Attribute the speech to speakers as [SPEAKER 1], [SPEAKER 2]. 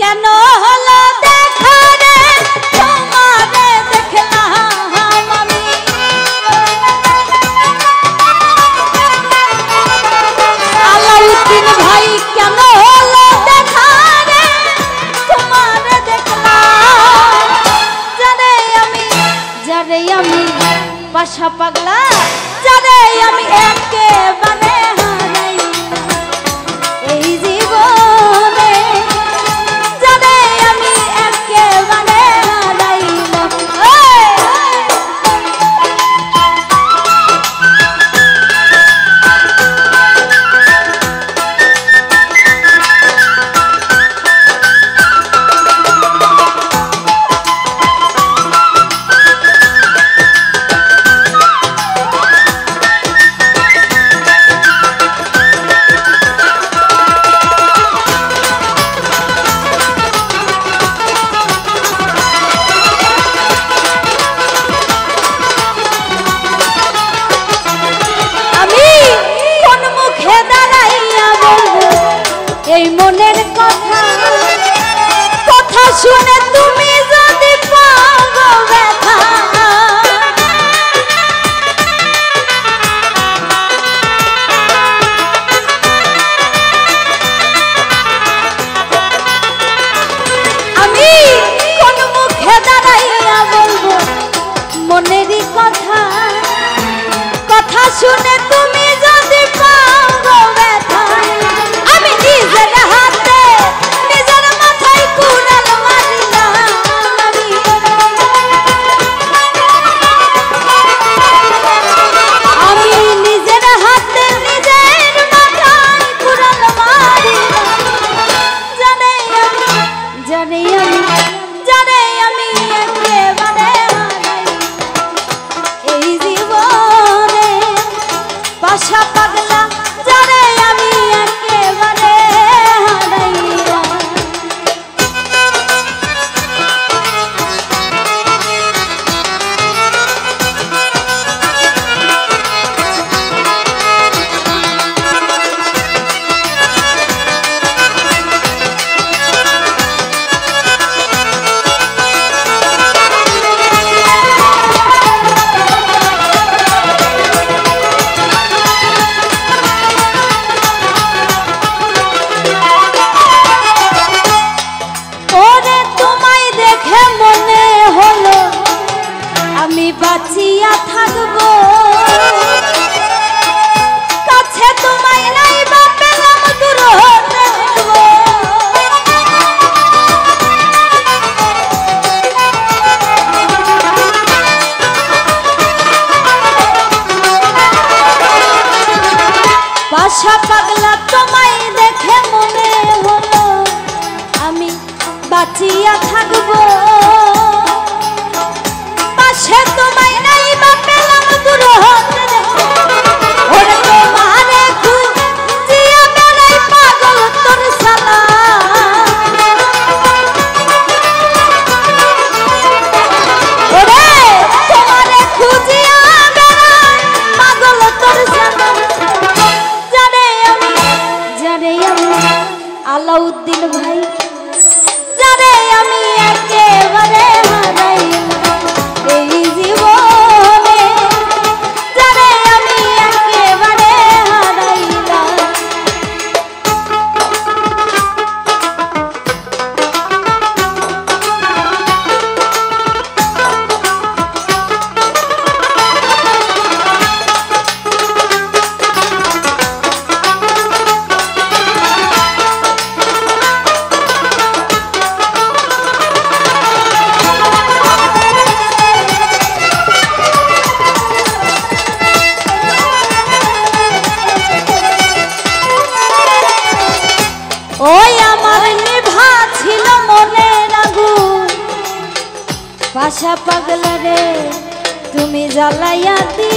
[SPEAKER 1] কেন হলো দেখা রে তোমারে দেখলাম আমি আলাউদ্দিন ভাই কেন হলো দেখা রে তোমারে দেখলাম যারে আমি পাশা পাগলা যারে আমি একেবারে হারাইলাম এই জীবনে যারে আমি একেবারে হারাইলাম এই মনের কথা কথা শুনে তুমি যদি পাও ব্যথা আমি কোন মুখে দাঁড়াইয়া বলবো মনেরই কথা কথা শুনে তুমি যদি পাও ব্যথা আমি নিজের হাতে নিজের মাথায় কুড়াল মারিলাম আমি নিজের হাতে নিজের মাথায় কুড়াল মারিলাম জানে আমি একেবারে এই জীবনে পাশা পাগলা যারে আমি একেবারে হারাইলাম বাঁচিয়া থাকবো কাছে তোমায় নাই বা পেলাম দূর হতে পাশা পাগলা তোমায় দেখে মনে হলো আমি বাঁচিয়া থাকবো সে তোমায় নাই বা পেলাম দূর হতে ওরে তোমারে খুঁজিয়া বেড়াই পাগল তোর শালা ওরে তোমারে খুঁজিয়া বেড়াই পাগল তোর শালা জানে আমি আলাউদ্দিন ভাই যারে আমি একেবারে হারাইলাম এই জীবনে যারে আমি একেবারে হারাইলাম ওই আমার নিভা ছিল মনের আগুন পাশা পাগলা রে তুমি জ্বালাইয়া দি